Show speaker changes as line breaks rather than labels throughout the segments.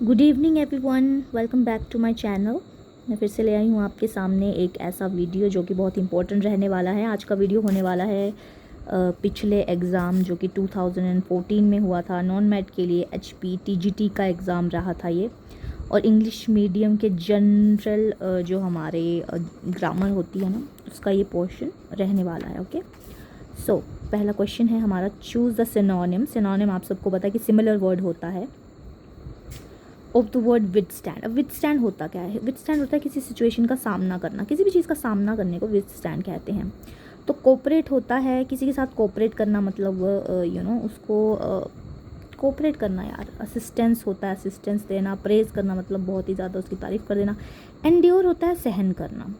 Good evening everyone, welcome back to my channel. मैं फिर से ले आई हूँ आपके सामने एक ऐसा वीडियो जो कि बहुत इंपॉर्टेंट रहने वाला है। आज का वीडियो होने वाला है पिछले एग्ज़ाम जो कि 2014 में हुआ था नॉन मैट के लिए HP TGT का एग्ज़ाम रहा था ये, और इंग्लिश मीडियम के जनरल जो हमारे ग्रामर होती है ना, उसका ये पोर्शन रहने वाला है। ओके, सो पहला क्वेश्चन है हमारा, चूज़ द सिनोनिम। सिनोनिम आप सबको पता है कि सिमिलर वर्ड होता है ऑफ द वर्ड विथस्टैंड। अब विथस्टैंड होता क्या है? विथस्टैंड होता है किसी सिचुएशन का सामना करना, किसी भी चीज़ का सामना करने को विथस्टैंड कहते हैं। तो कोऑपरेट होता है किसी के साथ कोऑपरेट करना, मतलब उसको कोऑपरेट करना यार। असिस्टेंस होता है असिस्टेंस देना। प्रेज करना मतलब बहुत ही ज़्यादा उसकी तारीफ़ कर देना। एंड्योर होता है सहन करना,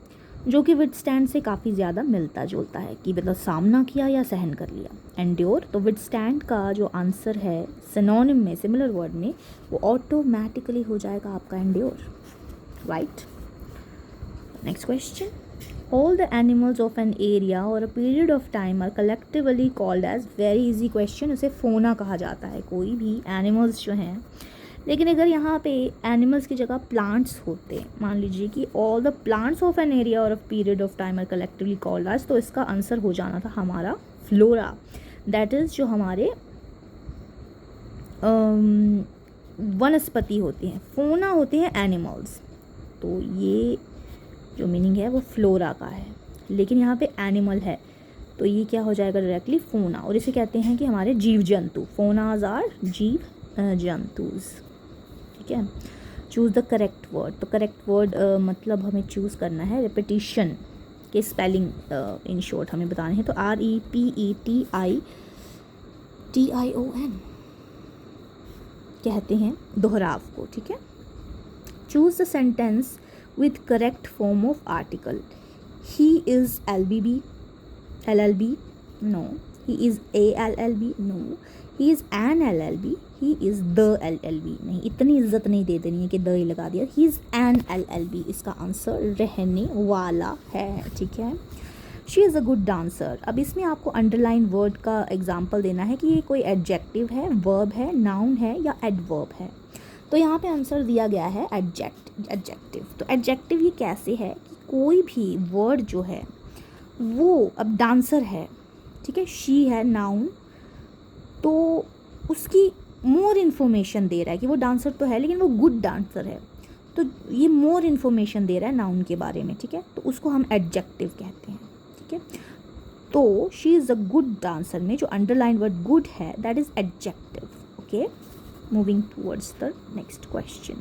जो कि विथस्टैंड से काफ़ी ज़्यादा मिलता जुलता है कि मतलब सामना किया या सहन कर लिया। एंड्योर, तो विथस्टैंड का जो आंसर है सिनोनिम में, सिमिलर वर्ड में, वो ऑटोमेटिकली हो जाएगा आपका endure, right. Next question, all the animals of an area or a period of time are collectively called as. Very easy question, उसे फोना कहा जाता है। कोई भी एनिमल्स जो हैं, लेकिन अगर यहाँ पे एनिमल्स की जगह प्लांट्स होते, मान लीजिए कि all the plants of an area or a period of time are collectively called as, तो इसका आंसर हो जाना था हमारा फ्लोरा। दैट इज़ जो हमारे वनस्पति होती हैं। फोना होते हैं एनिमल्स, तो ये जो मीनिंग है वो फ्लोरा का है, लेकिन यहाँ पे एनिमल है तो ये क्या हो जाएगा डायरेक्टली फोना। और इसे कहते हैं कि हमारे जीव जंतु, फोनाज आर जीव जंतुज, ठीक है। चूज़ द करेक्ट वर्ड, तो करेक्ट वर्ड मतलब हमें चूज़ करना है रिपीटिशन के स्पेलिंग इन शॉर्ट हमें बताने हैं। तो REPETITION कहते हैं दोहराव को, ठीक है। Choose the sentence with correct form of article. He is LLB, no. He is ALLB, no. He is an LLB, he is the LLB, नहीं, इतनी इज्जत नहीं दे देनी है कि द ही लगा दिया। He is an LLB इसका आंसर रहने वाला है, ठीक है। She is a good dancer। अब इसमें आपको अंडरलाइन वर्ड का एग्जाम्पल देना है कि ये कोई एडजेक्टिव है, वर्ब है, नाउन है या एडवर्ब है। तो यहाँ पे आंसर दिया गया है एडजेक्टिव। तो एडजेक्टिव ये कैसे है कि कोई भी वर्ड जो है वो, अब डांसर है, ठीक है, शी है नाउन, तो उसकी मोर इन्फॉर्मेशन दे रहा है कि वो डांसर तो है लेकिन वो गुड डांसर है, तो ये मोर इन्फॉर्मेशन दे रहा है नाउन के बारे में, ठीक है। तो उसको हम एडजेक्टिव कहते हैं, ठीक है। तो she is a good dancer में जो अंडरलाइन वर्ड गुड है that is adjective, okay. Moving towards the next question.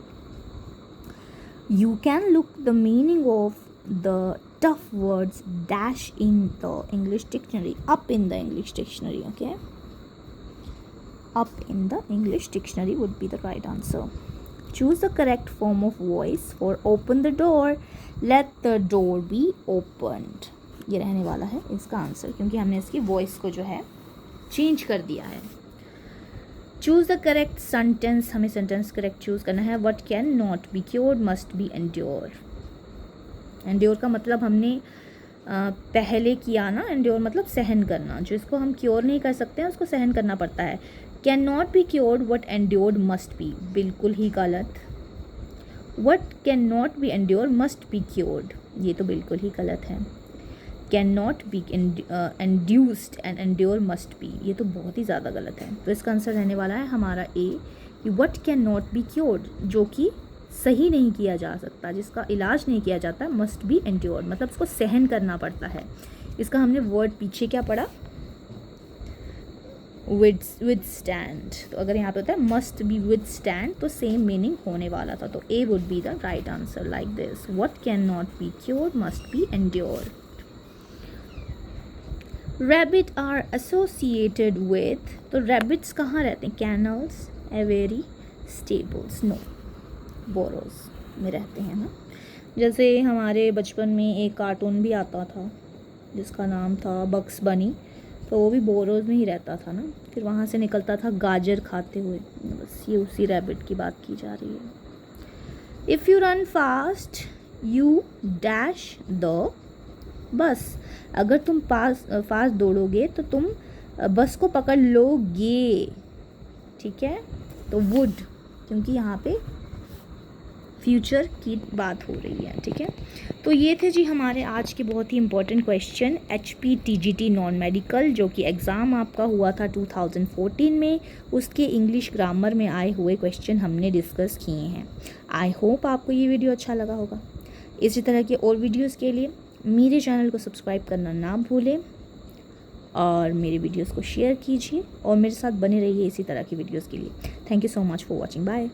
You can look the meaning of the tough words dash in the English dictionary, up in the English dictionary, okay. Up in the English dictionary would be the right answer. Choose the correct form of voice for open the door, let the door be opened. ये रहने वाला है इसका answer, क्योंकि हमने इसकी voice को जो है चेंज कर दिया है। चूज़ द करेक्ट सेंटेंस, हमें सेंटेंस करेक्ट चूज़ करना है। What can not be cured must B endure. Endure का मतलब हमने पहले किया ना, एंड्योर मतलब सहन करना। जो इसको हम क्योर नहीं कर सकते हैं उसको सहन करना पड़ता है। Can not be cured what endured must be, बिल्कुल ही गलत। What can not be endure must be cured, ये तो बिल्कुल ही गलत है। Can not be induced and endure must be, ये तो बहुत ही ज़्यादा गलत है। तो इसका आंसर रहने वाला है हमारा ए, कि what can not be cured, जो कि सही नहीं किया जा सकता, जिसका इलाज नहीं किया जाता, मस्ट बी एंड्योर्ड मतलब उसको सहन करना पड़ता है। इसका हमने वर्ड पीछे क्या पढ़ा, विथस्टैंड। तो अगर यहाँ पे होता है मस्ट बी विथस्टैंड तो सेम मीनिंग होने वाला था। तो a would be the right answer, like this, what can not be cured must be endured. Rabbit are associated with, तो रैबिट्स कहाँ रहते हैं? Kennels, aviary, stables, no, burrows में रहते हैं ना। जैसे हमारे बचपन में एक कार्टून भी आता था जिसका नाम था बक्स बनी, तो वो भी बोरोज में ही रहता था ना, फिर वहाँ से निकलता था गाजर खाते हुए। बस ये उसी रैबिट की बात की जा रही है। If you run fast you dash the bus, अगर तुम फास्ट दौड़ोगे तो तुम बस को पकड़ लोगे, ठीक है। तो वुड, क्योंकि यहाँ पे फ्यूचर की बात हो रही है, ठीक है। तो ये थे जी हमारे आज के बहुत ही important question HPTGT non medical, जो कि एग्ज़ाम आपका हुआ था 2014 में, उसके इंग्लिश ग्रामर में आए हुए क्वेश्चन हमने डिस्कस किए हैं। आई होप आपको ये वीडियो अच्छा लगा होगा। इसी तरह के और वीडियोस के लिए मेरे चैनल को सब्सक्राइब करना ना भूलें और मेरे वीडियोस को शेयर कीजिए और मेरे साथ बने रहिए इसी तरह की वीडियोस के लिए। Thank you so much for watching. Bye.